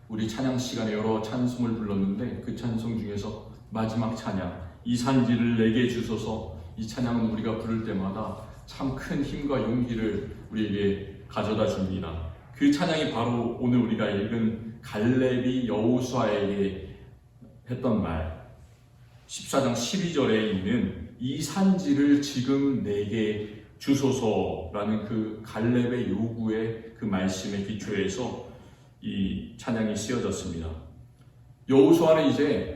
우리 찬양 시간에 여러 찬송을 불렀는데 그 찬송 중에서 마지막 찬양 이 산지를 내게 주소서, 이 찬양은 우리가 부를 때마다 참 큰 힘과 용기를 우리에게 가져다 줍니다. 그 찬양이 바로 오늘 우리가 읽은 갈렙이 여호수아에게 했던 말 14장 12절에 있는 이 산지를 지금 내게 주소서라는 그 갈렙의 요구의 그 말씀에 기초해서 이 찬양이 쓰여졌습니다. 여호수아는 이제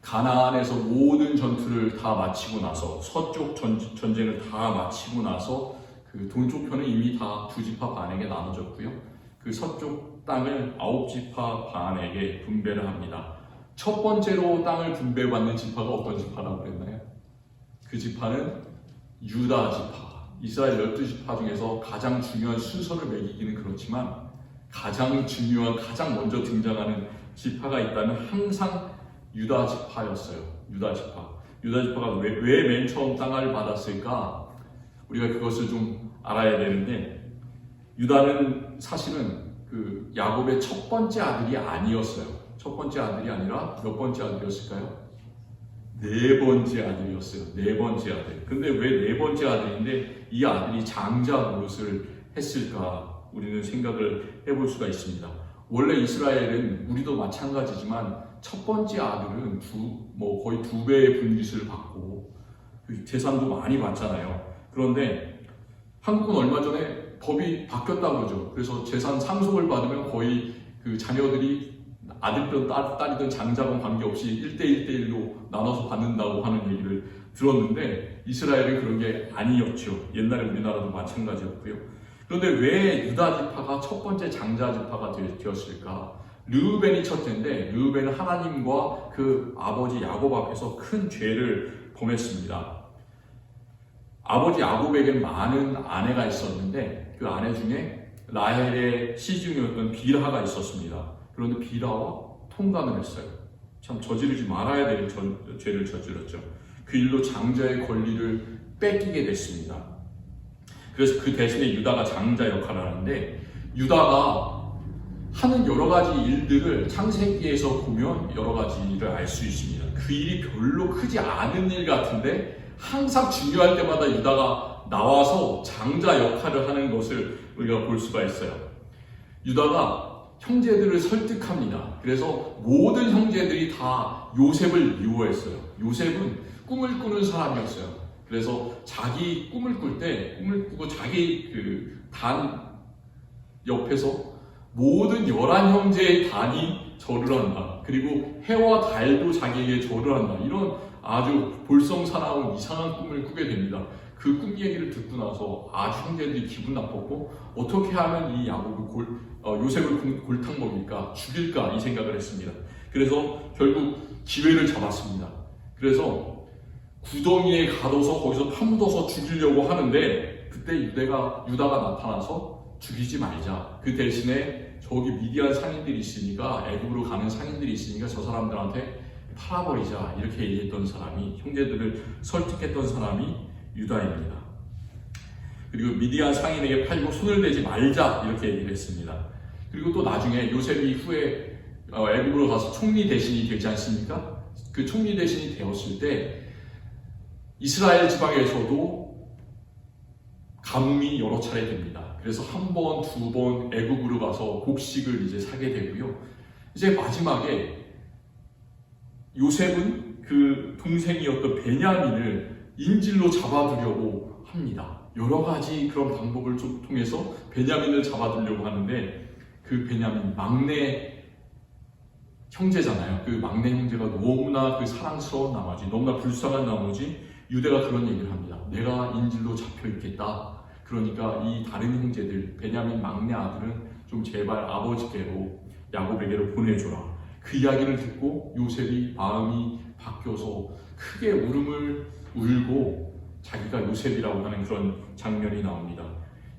가나안에서 모든 전투를 다 마치고 나서 서쪽 전쟁을 다 마치고 나서 그 동쪽편은 이미 다 2지파 반에게 나눠졌고요. 그 서쪽 땅을 9지파 반에게 분배를 합니다. 첫 번째로 땅을 분배받는 지파가 어떤 지파라고 그랬나요? 그 지파는 유다 지파. 이스라엘 12지파 중에서 가장 중요한 순서를 매기기는 그렇지만 가장 중요한, 가장 먼저 등장하는 지파가 있다면 항상 유다 지파였어요. 유다 지파. 유다 지파가 왜 맨 처음 땅을 받았을까? 우리가 그것을 좀 알아야 되는데, 유다는 사실은 그 야곱의 첫 번째 아들이 아니었어요. 첫 번째 아들이 아니라 몇 번째 아들이었을까요? 네 번째 아들이었어요. 네 번째 아들. 근데 왜 네 번째 아들인데 이 아들이 장자 노릇을 했을까? 우리는 생각을 해볼 수가 있습니다. 원래 이스라엘은 우리도 마찬가지지만 첫 번째 아들은 거의 2배의 분깃을 받고 재산도 많이 받잖아요. 그런데 한국은 얼마 전에 법이 바뀌었다고 그러죠. 그래서 재산 상속을 받으면 거의 그 자녀들이 아들이든 딸이든 장자건 관계없이 1대1로 나눠서 받는다고 하는 얘기를 들었는데 이스라엘은 그런 게 아니었죠. 옛날에 우리나라도 마찬가지였고요. 그런데 왜 유다 지파가 첫 번째 장자 지파가 되었을까? 르우벤이 첫째인데 르우벤은 하나님과 그 아버지 야곱 앞에서 큰 죄를 범했습니다. 아버지 야곱에게 많은 아내가 있었는데 그 아내 중에 라헬의 시중이었던 빌하가 있었습니다. 그런데 빌하와 통간을 했어요. 참 저지르지 말아야 될 죄를 저질렀죠. 그 일로 장자의 권리를 뺏기게 됐습니다. 그래서 그 대신에 유다가 장자 역할을 하는데 유다가 하는 여러 가지 일들을 창세기에서 보면 여러 가지를 알 수 있습니다. 그 일이 별로 크지 않은 일 같은데 항상 중요할 때마다 유다가 나와서 장자 역할을 하는 것을 우리가 볼 수가 있어요. 유다가 형제들을 설득합니다. 그래서 모든 형제들이 다 요셉을 미워했어요. 요셉은 꿈을 꾸는 사람이었어요. 그래서 자기 꿈을 꿀 때 꿈을 꾸고 자기 그 단 옆에서 모든 11형제의 단이 절을 한다. 그리고 해와 달도 자기에게 절을 한다. 이런 아주 볼썽사나운 이상한 꿈을 꾸게 됩니다. 그 꿈 얘기를 듣고 나서 아주 형제들이 기분 나빴고 어떻게 하면 이 요셉을 골탕 먹일까, 죽일까 이 생각을 했습니다. 그래서 결국 기회를 잡았습니다. 그래서 구덩이에 가둬서 거기서 파묻어서 죽이려고 하는데 그때 유다가 나타나서 죽이지 말자. 그 대신에 저기 미디안 상인들이 있으니까 애굽으로 가는 상인들이 있으니까 저 사람들한테 팔아버리자 이렇게 얘기했던 사람이, 형제들을 설득했던 사람이 유다입니다. 그리고 미디안 상인에게 팔고 손을 대지 말자 이렇게 얘기를 했습니다. 그리고 또 나중에 요셉이 후에 애굽으로 가서 총리 대신이 되지 않습니까? 그 총리 대신이 되었을 때 이스라엘 지방에서도 가뭄이 여러 차례 됩니다. 그래서 한 번, 두 번 애굽으로 가서 곡식을 이제 사게 되고요. 이제 마지막에 요셉은 그 동생이었던 베냐민을 인질로 잡아두려고 합니다. 여러 가지 그런 방법을 통해서 베냐민을 잡아두려고 하는데 그 베냐민 막내 형제잖아요. 그 막내 형제가 너무나 그 사랑스러운 나머지, 너무나 불쌍한 나머지 유대가 그런 얘기를 합니다. 내가 인질로 잡혀 있겠다. 그러니까 이 다른 형제들, 베냐민 막내 아들은 좀 제발 아버지께로 야곱에게로 보내줘라. 그 이야기를 듣고 요셉이 마음이 바뀌어서 크게 울음을 울고 자기가 요셉이라고 하는 그런 장면이 나옵니다.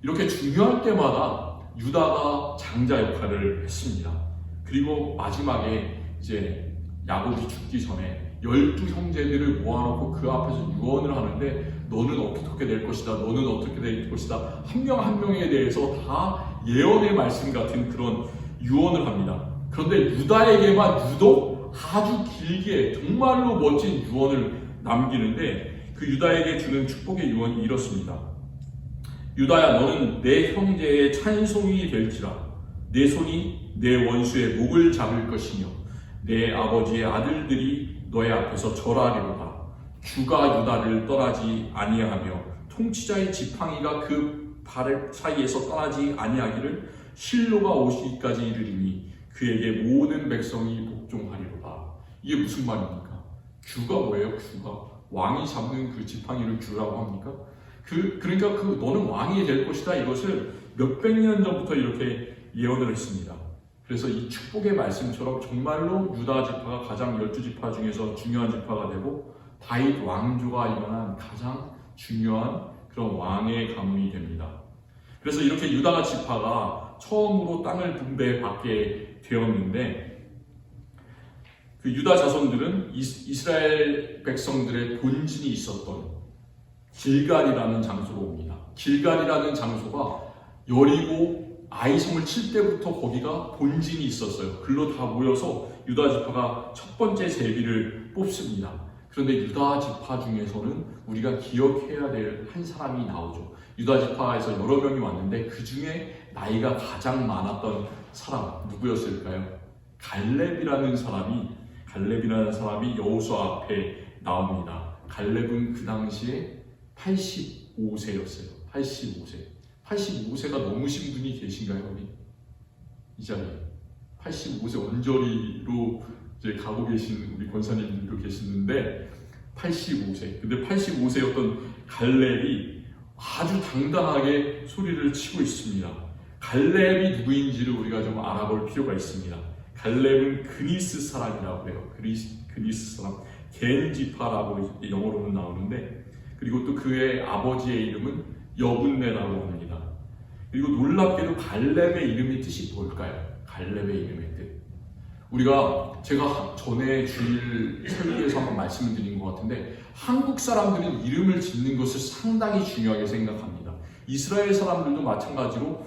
이렇게 중요할 때마다 유다가 장자 역할을 했습니다. 그리고 마지막에 이제 야곱이 죽기 전에 12형제들을 모아놓고 그 앞에서 유언을 하는데 너는 어떻게 될 것이다, 너는 어떻게 될 것이다, 한 명 한 명에 대해서 다 예언의 말씀 같은 그런 유언을 합니다. 그런데 유다에게만 유독 아주 길게 정말로 멋진 유언을 남기는데 그 유다에게 주는 축복의 유언이 이렇습니다. 유다야, 너는 내 형제의 찬송이 될지라. 내 손이 내 원수의 목을 잡을 것이며 내 아버지의 아들들이 너의 앞에서 절하리로다. 주가 유다를 떠나지 아니하며 통치자의 지팡이가 그 발 사이에서 떠나지 아니하기를 실로가 오시기까지 이르리니 그에게 모든 백성이 복종하리로다. 이게 무슨 말입니까? 주가 뭐예요? 주가 왕이 잡는 그 지팡이를 주라고 합니까? 그러니까 너는 왕이 될 것이다. 이것을 몇백 년 전부터 이렇게 예언을 했습니다. 그래서 이 축복의 말씀처럼 정말로 유다 지파가 가장 12지파 중에서 중요한 지파가 되고 다윗 왕조가 일어난 가장 중요한 그런 왕의 가문이 됩니다. 그래서 이렇게 유다 지파가 처음으로 땅을 분배받게 되었는데 그 유다 자손들은 이스라엘 백성들의 본진이 있었던 길갈이라는 장소로 옵니다. 길갈이라는 장소가 여리고 아이성을 칠 때부터 거기가 본진이 있었어요. 글로 다 모여서 유다 지파가 첫 번째 제비를 뽑습니다. 그런데 유다 지파 중에서는 우리가 기억해야 될 한 사람이 나오죠. 유다 지파에서 여러 명이 왔는데 그 중에 나이가 가장 많았던 사람 누구였을까요? 갈렙이라는 사람이 여호수아 앞에 나옵니다. 갈렙은 그 당시에 85세였어요. 85세가 넘으신 분이 계신가요? 우리 이 자리에 85세 언저리로 이제 가고 계신 우리 권사님들도 계시는데 85세. 근데 85세였던 갈렙이 아주 당당하게 소리를 치고 있습니다. 갈렙이 누구인지를 우리가 좀 알아볼 필요가 있습니다. 갈렙은 그니스 사람이라고 해요. 그니스 사람, 겐지파라고 영어로는 나오는데, 그리고 또 그의 아버지의 이름은 여분네라고 합니다. 그리고 놀랍게도 갈렙의 이름의 뜻이 뭘까요? 갈렙의 이름의 뜻. 제가 전에 주일 설교에서 한번 말씀을 드린 것 같은데, 한국 사람들은 이름을 짓는 것을 상당히 중요하게 생각합니다. 이스라엘 사람들도 마찬가지로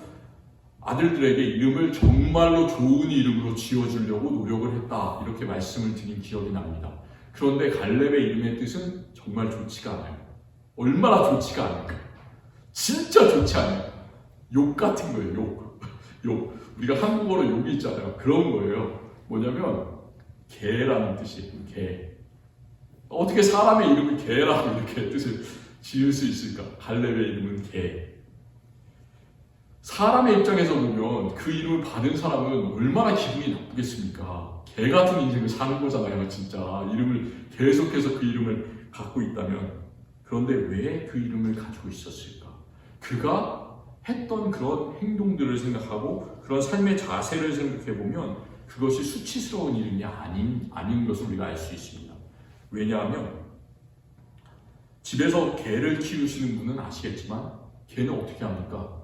아들들에게 이름을 정말로 좋은 이름으로 지어주려고 노력을 했다, 이렇게 말씀을 드린 기억이 납니다. 그런데 갈렙의 이름의 뜻은 정말 좋지가 않아요. 얼마나 좋지가 않을까? 진짜 좋지 않아요. 욕 같은 거예요. 욕. 우리가 한국어로 욕이 있잖아요. 그런 거예요. 뭐냐면 개라는 뜻이에요. 개. 어떻게 사람의 이름을 개라고 이렇게 뜻을 지을 수 있을까? 갈렙의 이름은 개. 사람의 입장에서 보면 그 이름을 받은 사람은 얼마나 기분이 나쁘겠습니까? 개 같은 인생을 사는 거잖아요, 진짜. 이름을 계속해서 그 이름을 갖고 있다면. 그런데 왜 그 이름을 가지고 있었을까? 그가 했던 그런 행동들을 생각하고 그런 삶의 자세를 생각해 보면 그것이 수치스러운 이름이 아닌 것을 우리가 알 수 있습니다. 왜냐하면 집에서 개를 키우시는 분은 아시겠지만 개는 어떻게 합니까?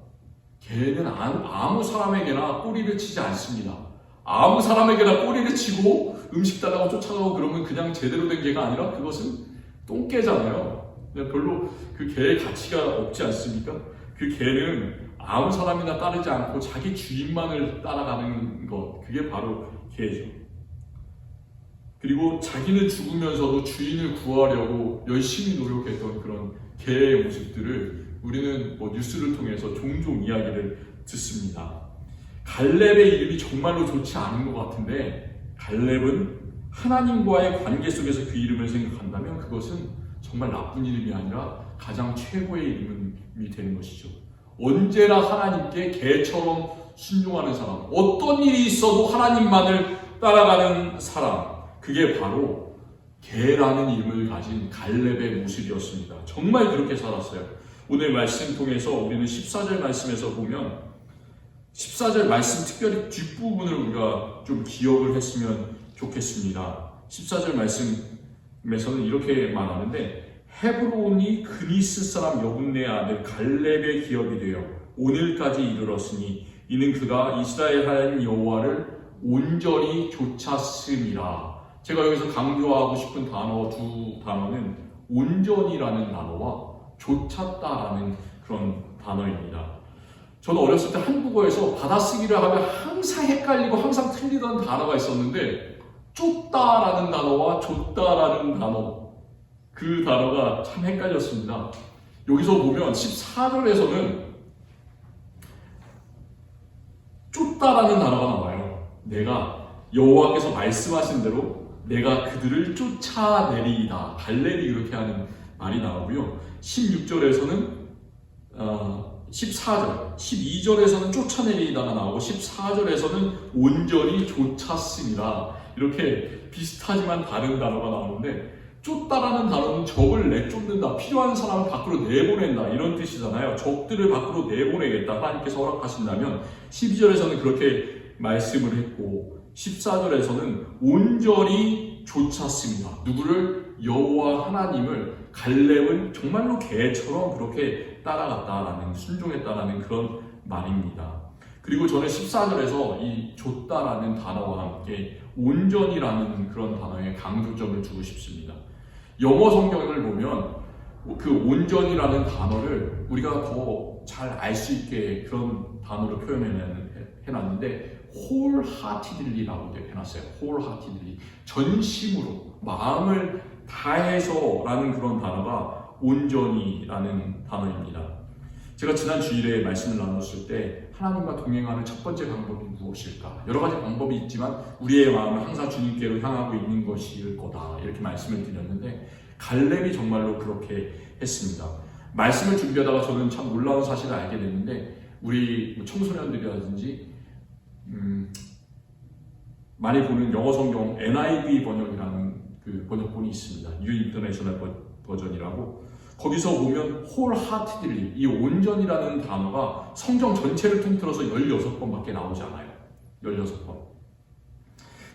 개는 아무 사람에게나 꼬리를 치지 않습니다. 아무 사람에게나 꼬리를 치고 음식 달라고 쫓아가고 그러면 그냥 제대로 된 개가 아니라 그것은 똥개잖아요. 별로 그 개의 가치가 없지 않습니까? 그 개는 아무 사람이나 따르지 않고 자기 주인만을 따라가는 것, 그게 바로 개죠. 그리고 자기는 죽으면서도 주인을 구하려고 열심히 노력했던 그런 개의 모습들을 우리는 뉴스를 통해서 종종 이야기를 듣습니다. 갈렙의 이름이 정말로 좋지 않은 것 같은데, 갈렙은 하나님과의 관계 속에서 그 이름을 생각한다면 그것은 정말 나쁜 이름이 아니라 가장 최고의 이름이 되는 것이죠. 언제나 하나님께 개처럼 순종하는 사람, 어떤 일이 있어도 하나님만을 따라가는 사람, 그게 바로 개라는 이름을 가진 갈렙의 모습이었습니다. 정말 그렇게 살았어요. 오늘 말씀 통해서 우리는 14절 말씀에서 보면 14절 말씀 특별히 뒷부분을 우리가 좀 기억을 했으면 좋겠습니다. 14절 말씀에서는 이렇게 말하는데, 헤브론이 그니스 사람 여분네 아들 갈렙의 기업이 되어 오늘까지 이르렀으니 이는 그가 이스라엘 하나님 여호와를 온전히 좇았음이라. 제가 여기서 강조하고 싶은 두 단어는 온전이라는 단어와 좇았다라는 그런 단어입니다. 저는 어렸을 때 한국어에서 받아쓰기를 하면 항상 헷갈리고 항상 틀리던 단어가 있었는데 쫓다라는 단어와 줬다라는 단어, 그 단어가 참 헷갈렸습니다. 여기서 보면 14절에서는 쫓다라는 단어가 나와요. 내가 여호와께서 말씀하신 대로 내가 그들을 쫓아내리이다. 갈렙이 그렇게 하는 말이 나오고요. 16절에서는 14절, 12절에서는 쫓아내리이다가 나오고 14절에서는 온전히 쫓았습니다. 이렇게 비슷하지만 다른 단어가 나오는데 쫓다라는 단어는 적을 내쫓는다, 필요한 사람을 밖으로 내보낸다 이런 뜻이잖아요. 적들을 밖으로 내보내겠다 하나님께서 허락하신다면 12절에서는 그렇게 말씀을 했고 14절에서는 온전히 쫓았습니다. 누구를? 여호와 하나님을. 갈렙은 정말로 개처럼 그렇게 따라갔다라는, 순종했다라는 그런 말입니다. 그리고 저는 14절에서 이 줬다라는 단어와 함께 온전이라는 그런 단어에 강조점을 두고 싶습니다. 영어 성경을 보면 그 온전이라는 단어를 우리가 더 잘 알 수 있게 그런 단어로 표현해놨는데 wholeheartedly라고 해놨어요. wholeheartedly, 전심으로, 마음을 다해서라는 그런 단어가 온전히라는 단어입니다. 제가 지난 주일에 말씀을 나눴을 때 하나님과 동행하는 첫 번째 방법이 무엇일까? 여러 가지 방법이 있지만 우리의 마음은 항상 주님께로 향하고 있는 것일 거다, 이렇게 말씀을 드렸는데 갈렙이 정말로 그렇게 했습니다. 말씀을 준비하다가 저는 참 놀라운 사실을 알게 됐는데 우리 청소년들이라든지 많이 보는 영어 성경 NIV 번역이라는 그 번역본이 있습니다. 뉴 인터내셔널 버전이라고. 거기서 보면 wholeheartedly, 이 온전이라는 단어가 성경 전체를 통틀어서 16번밖에 나오지 않아요. 16번.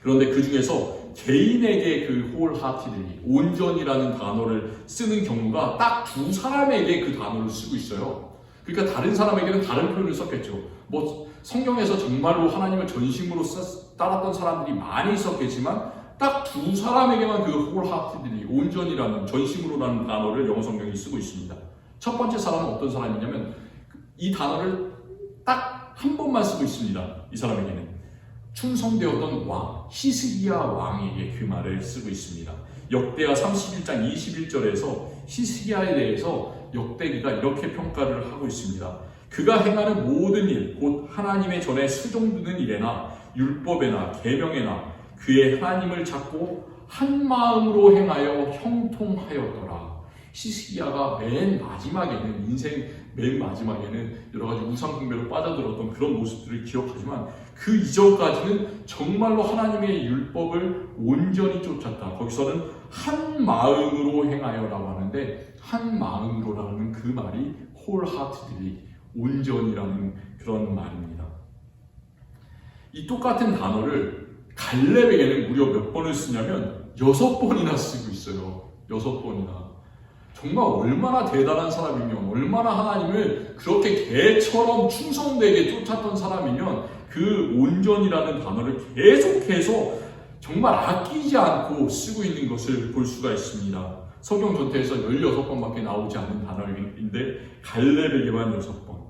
그런데 그 중에서 개인에게 그 wholeheartedly, 온전이라는 단어를 쓰는 경우가 딱 두 사람에게 그 단어를 쓰고 있어요. 그러니까 다른 사람에게는 다른 표현을 썼겠죠. 뭐 성경에서 정말로 하나님을 전심으로 따랐던 사람들이 많이 있었겠지만 딱 두 사람에게만 그 wholeheartedly, 온전이라는, 전심으로라는 단어를 영어 성경이 쓰고 있습니다. 첫 번째 사람은 어떤 사람이냐면 이 단어를 딱 한 번만 쓰고 있습니다. 이 사람에게는 충성되었던 왕, 히스기야 왕에게 그 말을 쓰고 있습니다. 역대하 31장 21절에서 히스기야에 대해서 역대기가 이렇게 평가를 하고 있습니다. 그가 행하는 모든 일, 곧 하나님의 전에 수종드는 일에나 율법에나 계명에나 그의 하나님을 찾고 한 마음으로 행하여 형통하였더라. 히스기야가 맨 마지막에는, 인생 맨 마지막에는 여러 가지 우상 숭배로 빠져들었던 그런 모습들을 기억하지만 그 이전까지는 정말로 하나님의 율법을 온전히 쫓았다. 거기서는 한 마음으로 행하여라고 하는데 한 마음으로라는 그 말이 wholeheartedly, 온전이라는 그런 말입니다. 이 똑같은 단어를 갈렙에게는 무려 몇 번을 쓰냐면 6번이나 쓰고 있어요. 6번이나. 정말 얼마나 대단한 사람이면, 얼마나 하나님을 그렇게 개처럼 충성되게 쫓았던 사람이면 그 온전이라는 단어를 계속해서 정말 아끼지 않고 쓰고 있는 것을 볼 수가 있습니다. 성경 전체에서 16번밖에 나오지 않는 단어인데 갈렙에게만 6번.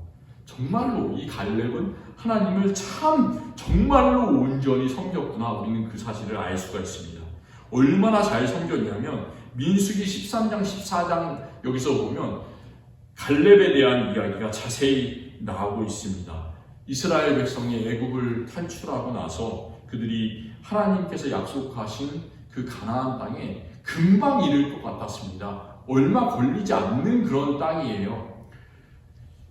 정말로 이 갈렙은 하나님을 참 정말로 온전히 섬겼구나, 우리는 그 사실을 알 수가 있습니다. 얼마나 잘 섬겼냐면 민수기 13장 14장 여기서 보면 갈렙에 대한 이야기가 자세히 나오고 있습니다. 이스라엘 백성이 애굽을 탈출하고 나서 그들이 하나님께서 약속하신 그 가나안 땅에 금방 이를 것 같았습니다. 얼마 걸리지 않는 그런 땅이에요.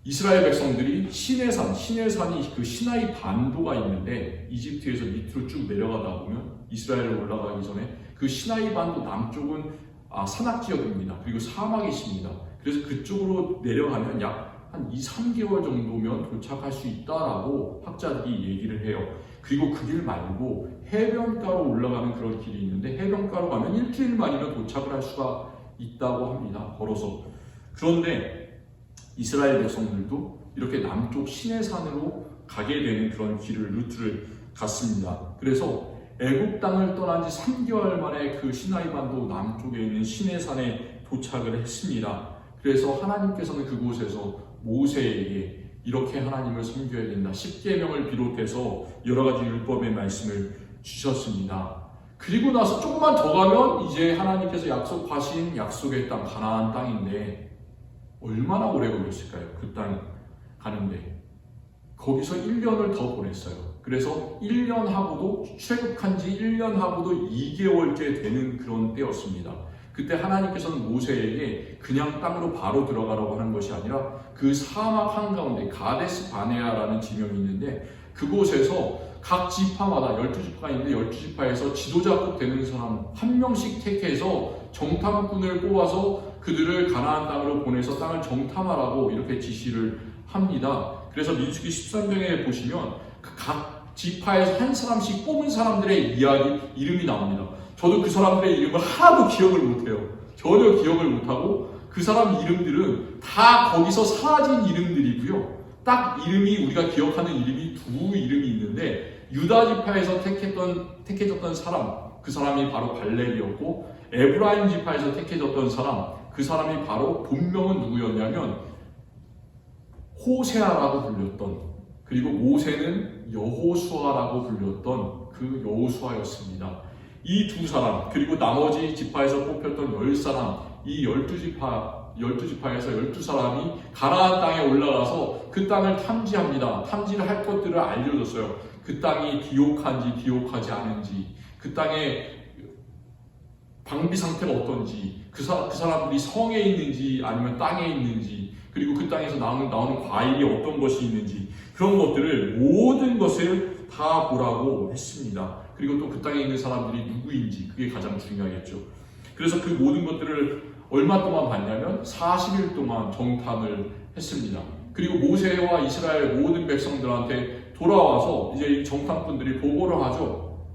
이스라엘 백성들이 시내산이 그 시나이 반도가 있는데 이집트에서 밑으로 쭉 내려가다 보면 이스라엘에 올라가기 전에 그 시나이 반도 남쪽은 산악지역입니다. 그리고 사막이 있습니다. 그래서 그쪽으로 내려가면 약 한 2-3개월 정도면 도착할 수 있다라고 학자들이 얘기를 해요. 그리고 그 길 말고 해변가로 올라가는 그런 길이 있는데 해변가로 가면 일주일 만이면 도착을 할 수가 있다고 합니다. 걸어서. 그런데 이스라엘 백성들도 이렇게 남쪽 시내산으로 가게 되는 그런 루트를 갔습니다. 그래서 애굽 땅을 떠난 지 3개월 만에 그 시나이 반도 남쪽에 있는 시내산에 도착을 했습니다. 그래서 하나님께서는 그곳에서 모세에게 이렇게 하나님을 섬겨야 된다. 십계명을 비롯해서 여러 가지 율법의 말씀을 주셨습니다. 그리고 나서 조금만 더 가면 이제 하나님께서 약속하신 약속의 땅 가나안 땅인데 얼마나 오래 걸렸을까요? 그 땅 가는데 거기서 1년을 더 보냈어요. 그래서 1년 하고도 출애굽한 지 1년 하고도 2개월째 되는 그런 때였습니다. 그때 하나님께서는 모세에게 그냥 땅으로 바로 들어가라고 하는 것이 아니라 그 사막 한가운데 가데스 바네아라는 지명이 있는데 그곳에서 각 지파마다 12지파가 있는데 12지파에서 지도자급 되는 사람 한 명씩 택해서 정탐꾼을 뽑아서 그들을 가나안 땅으로 보내서 땅을 정탐하라고 이렇게 지시를 합니다. 그래서 민수기 13장에 보시면 각 지파에서 한 사람씩 뽑은 사람들의 이름이 나옵니다. 저도 그 사람들의 이름을 하나도 기억을 못해요. 전혀 기억을 못하고 그 사람 이름들은 다 거기서 사라진 이름들이고요. 딱 이름이 우리가 기억하는 이름이 두 이름이 있는데 유다 지파에서 택해졌던 사람, 그 사람이 바로 갈렙이었고 에브라임 지파에서 택해졌던 사람, 그 사람이 바로 본명은 누구였냐면 호세아라고 불렸던, 그리고 모세는 여호수아라고 불렸던 그 여호수아였습니다. 이 두 사람, 그리고 나머지 지파에서 뽑혔던 10사람, 이 12지파에서 12사람이 가나안 땅에 올라가서 그 땅을 탐지합니다. 탐지를 할 것들을 알려줬어요. 그 땅이 비옥한지 비옥하지 않은지, 그 땅의 방비 상태가 어떤지, 그 사람들이 성에 있는지 아니면 땅에 있는지, 그리고 그 땅에서 나오는 과일이 어떤 것이 있는지, 그런 것들을 모든 것을 다 보라고 했습니다. 그리고 또 그 땅에 있는 사람들이 누구인지, 그게 가장 중요하겠죠. 그래서 그 모든 것들을 얼마 동안 봤냐면 40일 동안 정탐을 했습니다. 그리고 모세와 이스라엘 모든 백성들한테 돌아와서 이제 정탐꾼들이 보고를 하죠.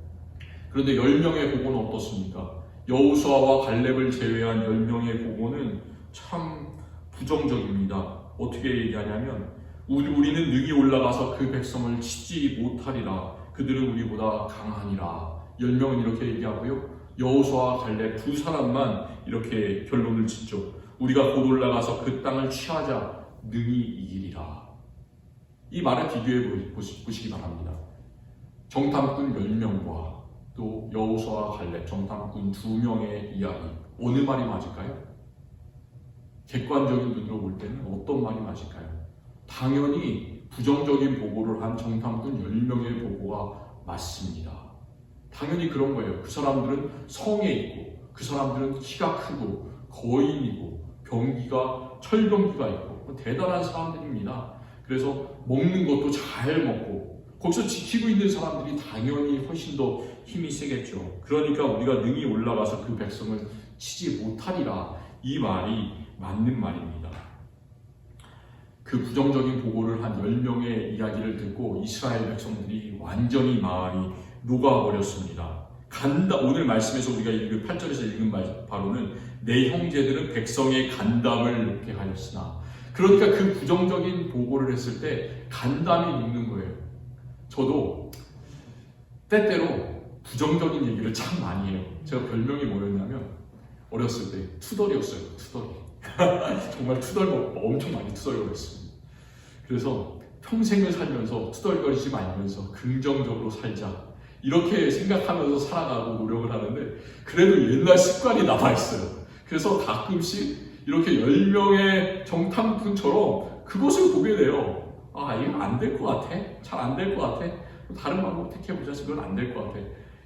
그런데 10명의 보고는 어떻습니까? 여호수아와 갈렙을 제외한 10명의 보고는 참 부정적입니다. 어떻게 얘기하냐면 우리는 능히 올라가서 그 백성을 치지 못하리라. 그들은 우리보다 강하니라. 10명은 이렇게 얘기하고요. 여호수아와 갈렙 두 사람만 이렇게 결론을 짓죠. 우리가 곧 올라가서 그 땅을 취하자 능히 이기리라. 이 말을 비교해 보시기 바랍니다. 정탐꾼 10명과 또 여호수아와 갈렙 정탐꾼 2명의 이야기, 어느 말이 맞을까요? 객관적인 눈으로 볼 때는 어떤 말이 맞을까요? 당연히 부정적인 보고를 한 정탐꾼 10명의 보고가 맞습니다. 당연히 그런 거예요. 그 사람들은 성에 있고, 그 사람들은 키가 크고, 거인이고, 철병기가 있고, 대단한 사람들입니다. 그래서 먹는 것도 잘 먹고, 거기서 지키고 있는 사람들이 당연히 훨씬 더 힘이 세겠죠. 그러니까 우리가 능히 올라가서 그 백성을 치지 못하리라. 이 말이 맞는 말입니다. 그 부정적인 보고를 한 10명의 이야기를 듣고 이스라엘 백성들이 완전히 마음이 녹아버렸습니다. 오늘 말씀에서 우리가 읽은 8절에서 읽은 바로는 내 형제들은 백성의 간담을 높게 하였으나, 그러니까 그 부정적인 보고를 했을 때 간담이 녹는 거예요. 저도 때때로 부정적인 얘기를 참 많이 해요. 제가 별명이 뭐였냐면 어렸을 때 투덜이었어요. 투덜이. 정말 엄청 많이 투덜거렸습니다. 그래서 평생을 살면서 투덜거리지 말면서 긍정적으로 살자, 이렇게 생각하면서 살아가고 노력을 하는데, 그래도 옛날 습관이 남아있어요. 그래서 가끔씩 이렇게 10명의 정탐꾼처럼 그것을 보게 돼요. 아, 이건 안 될 것 같아? 잘 안 될 것 같아? 다른 방법 택해보자. 그건 안 될 것 같아.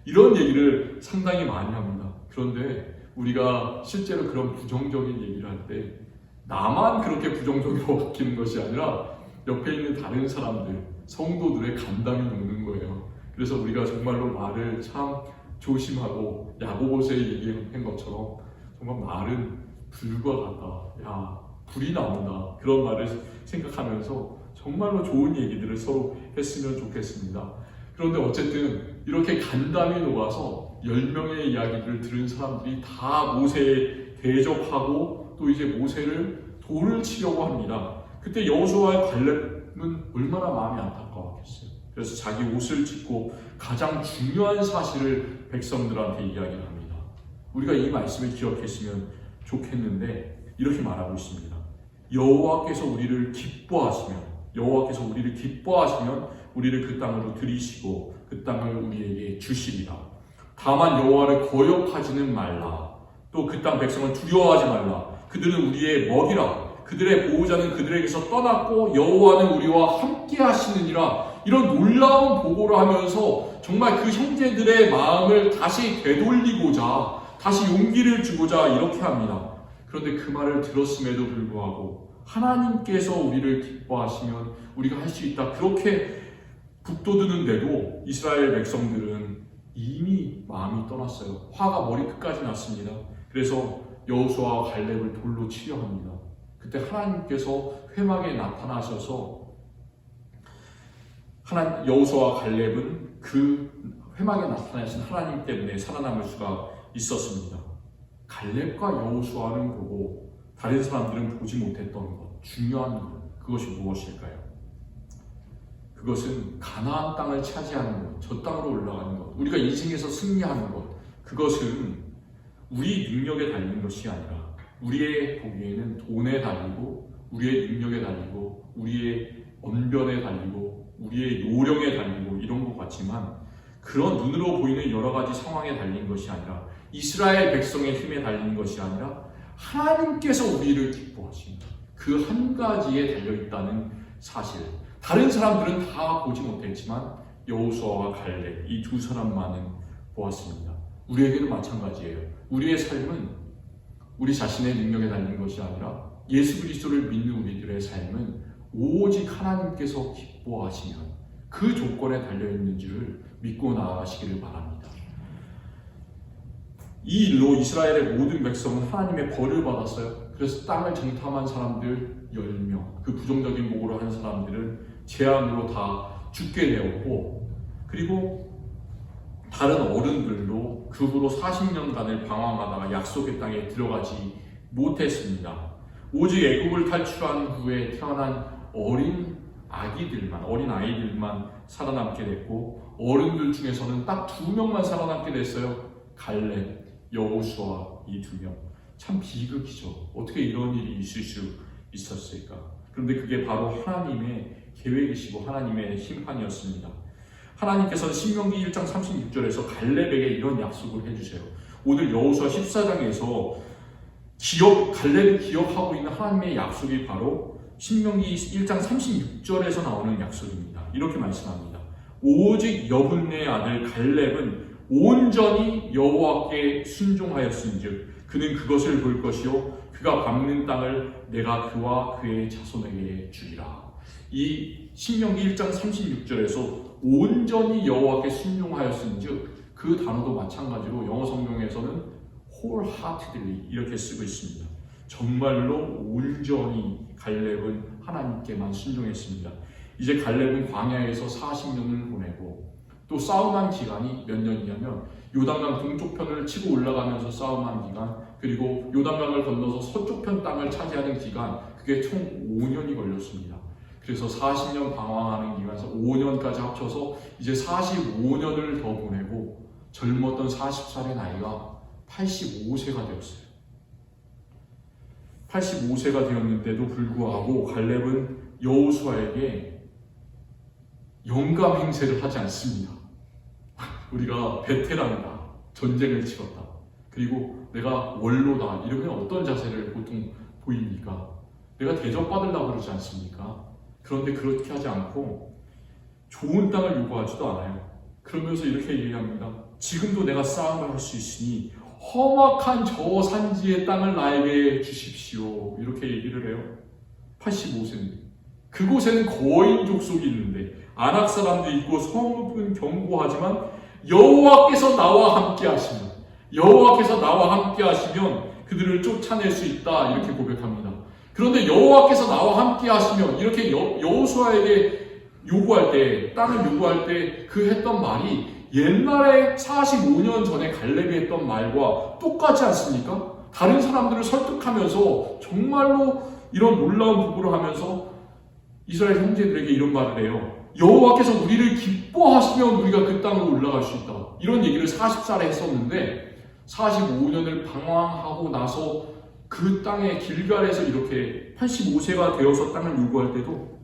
이런 얘기를 상당히 많이 합니다. 그런데 우리가 실제로 그런 부정적인 얘기를 할 때 나만 그렇게 부정적으로 바뀌는 것이 아니라 옆에 있는 다른 사람들, 성도들의 간담이 녹는 거예요. 그래서 우리가 정말로 말을 참 조심하고, 야고보서에 얘기한 것처럼 정말 말은 불과 같다. 야, 불이 나온다. 그런 말을 생각하면서 정말로 좋은 얘기들을 서로 했으면 좋겠습니다. 그런데 어쨌든 이렇게 간담이 녹아서 10명의 이야기를 들은 사람들이 다 모세에 대적하고 또 이제 모세를 돌을 치려고 합니다. 그때 여호수아와 갈렙은 얼마나 마음이 안타까웠겠어요. 그래서 자기 옷을 찢고 가장 중요한 사실을 백성들한테 이야기를 합니다. 우리가 이 말씀을 기억했으면 좋겠는데 이렇게 말하고 있습니다. 여호와께서 우리를 기뻐하시면, 여호와께서 우리를 기뻐하시면 우리를 그 땅으로 들이시고 그 땅을 우리에게 주시리라. 다만 여호와를 거역하지는 말라. 또 그 땅 백성을 두려워하지 말라. 그들은 우리의 먹이라. 그들의 보호자는 그들에게서 떠났고 여호와는 우리와 함께 하시느니라. 이런 놀라운 보고를 하면서 정말 그 형제들의 마음을 다시 되돌리고자, 다시 용기를 주고자 이렇게 합니다. 그런데 그 말을 들었음에도 불구하고 하나님께서 우리를 기뻐하시면 우리가 할 수 있다, 그렇게 북돋우는데도 이스라엘 백성들은 이미 마음이 떠났어요. 화가 머리끝까지 났습니다. 그래서 여호수아와 갈렙을 돌로 치려 합니다. 그때 하나님께서 회막에 나타나셔서 여호수아와 갈렙은 그 회막에 나타나신 하나님 때문에 살아남을 수가 있었습니다. 갈렙과 여호수아는 보고 다른 사람들은 보지 못했던 것, 중요한 것, 그것이 무엇일까요? 그것은 가나안 땅을 차지하는 것, 저 땅으로 올라가는 것, 우리가 인생에서 승리하는 것, 그것은 우리 능력에 달린 것이 아니라 우리의 보기에는 돈에 달리고 우리의 능력에 달리고 우리의 언변에 달리고 우리의 요령에 달리고 이런 것 같지만, 그런 눈으로 보이는 여러 가지 상황에 달린 것이 아니라 이스라엘 백성의 힘에 달린 것이 아니라 하나님께서 우리를 기뻐하신다, 그 한 가지에 달려있다는 사실, 다른 사람들은 다 보지 못했지만 여호수아와 갈렙, 이 두 사람만은 보았습니다. 우리에게도 마찬가지예요. 우리의 삶은 우리 자신의 능력에 달린 것이 아니라 예수 그리스도를 믿는 우리들의 삶은 오직 하나님께서 기뻐하시면 그 조건에 달려있는지를 믿고 나아가시기를 바랍니다. 이 일로 이스라엘의 모든 백성은 하나님의 벌을 받았어요. 그래서 땅을 정탐한 사람들 10명, 그 부정적인 보고를 한 사람들은 재앙으로 다 죽게 되었고, 그리고 다른 어른들도 그 후로 40년간을 방황하다가 약속의 땅에 들어가지 못했습니다. 오직 애굽을 탈출한 후에 태어난 어린 아이들만 살아남게 됐고, 어른들 중에서는 딱 2명만 살아남게 됐어요. 갈렙, 여호수아, 이 2명. 참 비극이죠. 어떻게 이런 일이 있을 수 있었을까? 그런데 그게 바로 하나님의 계획이시고 하나님의 심판이었습니다. 하나님께서는 신명기 1장 36절에서 갈렙에게 이런 약속을 해주세요. 오늘 여호수아 14장에서 갈렙이 기억하고 있는 하나님의 약속이 바로 신명기 1장 36절에서 나오는 약속입니다. 이렇게 말씀합니다. 오직 여분네 아들 갈렙은 온전히 여호와께 순종하였은즉 그는 그것을 볼 것이요 그가 밟는 땅을 내가 그와 그의 자손에게 주리라. 이 신명기 1장 36절에서 온전히 여호와께 순종하였은즉, 그 단어도 마찬가지로 영어 성경에서는 wholeheartedly 이렇게 쓰고 있습니다. 정말로 온전히 갈렙은 하나님께만 순종했습니다. 이제 갈렙은 광야에서 40년을 보내고, 또 싸움한 기간이 몇 년이냐면 요단강 동쪽편을 치고 올라가면서 싸움한 기간, 그리고 요단강을 건너서 서쪽편 땅을 차지하는 기간, 그게 총 5년이 걸렸습니다. 그래서 40년 방황하는 기간에서 5년까지 합쳐서 이제 45년을 더 보내고 젊었던 40살의 나이가 85세가 되었어요. 85세가 되었는데도 불구하고 갈렙은 여호수아에게 영감 행세를 하지 않습니다. 우리가 베테랑이다, 전쟁을 치렀다, 그리고 내가 원로다, 이러면 어떤 자세를 보통 보입니까? 내가 대접받으려고 그러지 않습니까? 그런데 그렇게 하지 않고 좋은 땅을 요구하지도 않아요. 그러면서 이렇게 얘기합니다. 지금도 내가 싸움을 할 수 있으니 험악한 저 산지의 땅을 나에게 주십시오. 이렇게 얘기를 해요. 85세인데 그곳에는 거인 족속이 있는데 아낙 사람도 있고 성읍은 견고하지만 여호와께서 나와 함께 하시면 그들을 쫓아낼 수 있다, 이렇게 고백합니다. 그런데 여호와께서 나와 함께 하시면, 이렇게 여호수아에게 요구할 때, 땅을 요구할 때 그 했던 말이 옛날에 45년 전에 갈렙이 했던 말과 똑같지 않습니까? 다른 사람들을 설득하면서 정말로 이런 놀라운 부부를 하면서 이스라엘 형제들에게 이런 말을 해요. 여호와께서 우리를 기뻐하시면 우리가 그 땅으로 올라갈 수 있다. 이런 얘기를 40살에 했었는데 45년을 방황하고 나서 그 땅의 길갈에서 이렇게 85세가 되어서 땅을 요구할 때도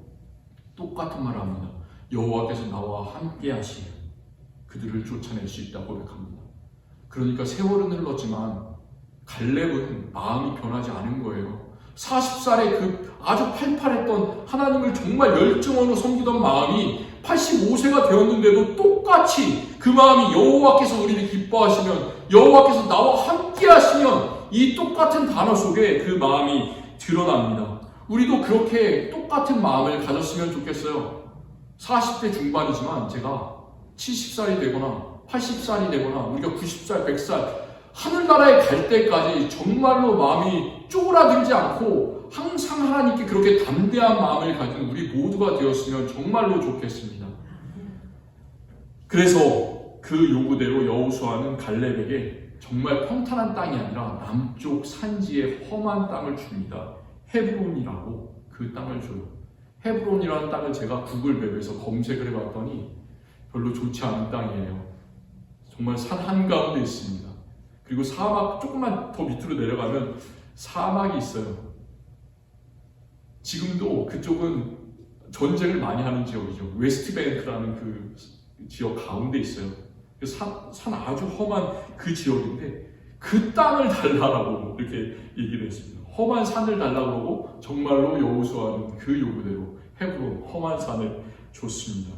똑같은 말을 합니다. 여호와께서 나와 함께 하시면 그들을 쫓아낼 수 있다고 고백합니다. 그러니까 세월은 흘렀지만 갈렙은 마음이 변하지 않은 거예요. 40살에 그 아주 팔팔했던 하나님을 정말 열정으로 섬기던 마음이 85세가 되었는데도 똑같이 그 마음이 여호와께서 우리를 기뻐하시면, 여호와께서 나와 함께 하시면, 이 똑같은 단어 속에 그 마음이 드러납니다. 우리도 그렇게 똑같은 마음을 가졌으면 좋겠어요. 40대 중반이지만 제가 70살이 되거나 80살이 되거나 우리가 90살, 100살 하늘나라에 갈 때까지 정말로 마음이 쪼그라들지 않고 항상 하나님께 그렇게 담대한 마음을 가진 우리 모두가 되었으면 정말로 좋겠습니다. 그래서 그 요구대로 여호수아는 갈렙에게 정말 평탄한 땅이 아니라 남쪽 산지의 험한 땅을 줍니다. 헤브론이라고 그 땅을 줘요. 헤브론이라는 땅을 제가 구글맵에서 검색을 해봤더니 별로 좋지 않은 땅이에요. 정말 산 한가운데 있습니다. 그리고 사막, 조금만 더 밑으로 내려가면 사막이 있어요. 지금도 그쪽은 전쟁을 많이 하는 지역이죠. 웨스트뱅크라는 그 지역 가운데 있어요. 산 아주 험한 그 지역인데 그 땅을 달라고 이렇게 얘기를 했습니다. 험한 산을 달라고 하고 정말로 여호수아는 그 요구대로 헤브론 험한 산을 줬습니다.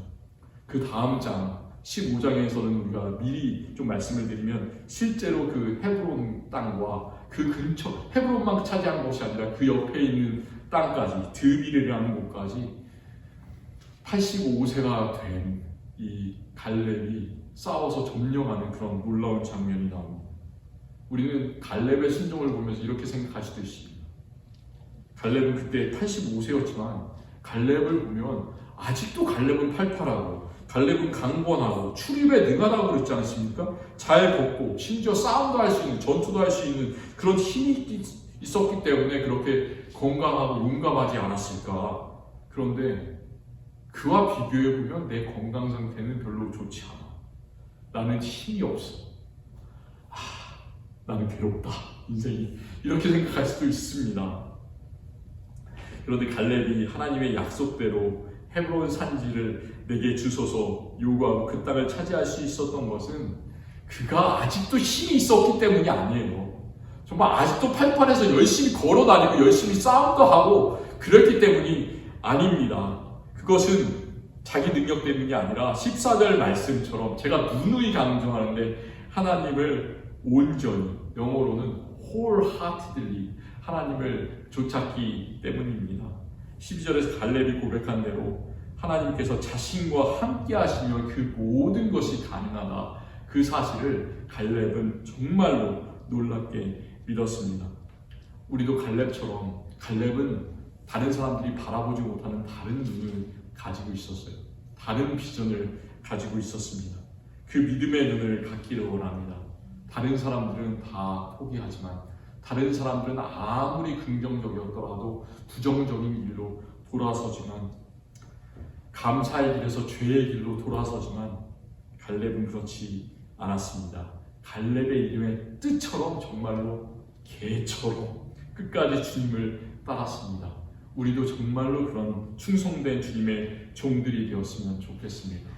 그 다음 장 15장에서는 우리가 미리 좀 말씀을 드리면 실제로 그 헤브론 땅과 그 근처, 헤브론만 차지한 것이 아니라 그 옆에 있는 땅까지, 드빌이라는 곳까지 85세가 된 이 갈렙이 싸워서 점령하는 그런 놀라운 장면이 나옵니다. 우리는 갈렙의 순종을 보면서 이렇게 생각할 수도 있습니다. 갈렙은 그때 85세였지만 갈렙을 보면 아직도 갈렙은 팔팔하고 갈렙은 강건하고 출입에 능하다고 그랬지 않습니까? 잘 걷고 심지어 싸움도 할 수 있는, 전투도 할 수 있는 그런 힘이 있었기 때문에 그렇게 건강하고 용감하지 않았을까. 그런데 그와 비교해보면 내 건강 상태는 별로 좋지 않아. 나는 힘이 없어. 나는 괴롭다. 인생이. 이렇게 생각할 수도 있습니다. 그런데 갈렙이 하나님의 약속대로 헤브론 산지를 내게 주소서 요구하고 그 땅을 차지할 수 있었던 것은 그가 아직도 힘이 있었기 때문이 아니에요. 정말 아직도 팔팔해서 열심히 걸어다니고 열심히 싸움도 하고 그랬기 때문이 아닙니다. 그것은 자기 능력 때문이 아니라 14절 말씀처럼 제가 누누이 강조하는데 하나님을 온전히, 영어로는 wholeheartedly 하나님을 좇았기 때문입니다. 12절에서 갈렙이 고백한 대로 하나님께서 자신과 함께 하시면 그 모든 것이 가능하다. 그 사실을 갈렙은 정말로 놀랍게 믿었습니다. 우리도 갈렙처럼 갈렙은 다른 사람들이 바라보지 못하는 다른 눈을 가지고 있었어요. 다른 비전을 가지고 있었습니다. 그 믿음의 눈을 갖기를 원합니다. 다른 사람들은 다 포기하지만 다른 사람들은 아무리 긍정적이었더라도 부정적인 길로 돌아서지만 감사의 길에서 죄의 길로 돌아서지만 갈렙은 그렇지 않았습니다. 갈렙의 이름의 뜻처럼 정말로 개처럼 끝까지 주님을 따랐습니다. 우리도 정말로 그런 충성된 주님의 종들이 되었으면 좋겠습니다.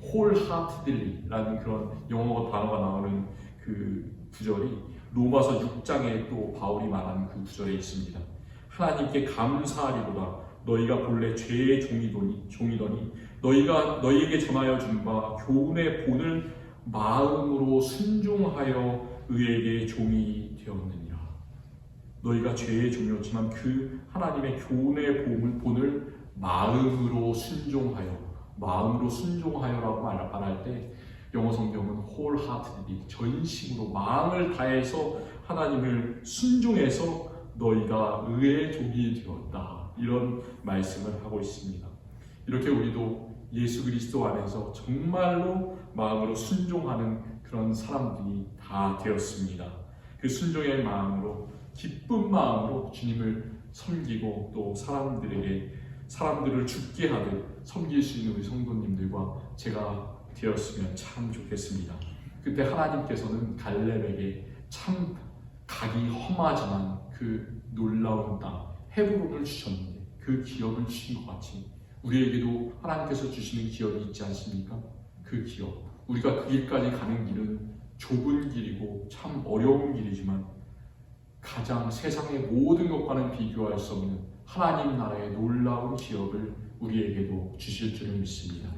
wholeheartedly 라는 그런 영어 단어가 나오는 그 구절이 로마서 6장에 또 바울이 말하는 그 구절에 있습니다. 하나님께 감사하리로다. 너희가 본래 죄의 종이더니 너희가 너희에게 전하여 준 바 교훈의 본을 마음으로 순종하여 의에게 종이 되었느니라. 너희가 죄의 종이었지만 그 하나님의 교훈의 본을 마음으로 순종하여라고 말할 때 영어 성경은 wholeheartedly 전심으로 마음을 다해서 하나님을 순종해서 너희가 의의 종이 되었다. 이런 말씀을 하고 있습니다. 이렇게 우리도 예수 그리스도 안에서 정말로 마음으로 순종하는 그런 사람들이 다 되었습니다. 그 순종의 마음으로 기쁜 마음으로 주님을 섬기고 또 사람들을 죽게 하듯 섬길 수 있는 우리 성도님들과 제가 되었으면 참 좋겠습니다. 그때 하나님께서는 갈렙에게 참 가기 험하지만 그 놀라운 땅 헤브론을 주셨는데 그 기업을 주신 것 같이 우리에게도 하나님께서 주시는 기업이 있지 않습니까? 그 기업, 우리가 그 길까지 가는 길은 좁은 길이고 참 어려운 길이지만 가장 세상의 모든 것과는 비교할 수 없는 하나님 나라의 놀라운 기업을 우리에게도 주실 줄을 믿습니다.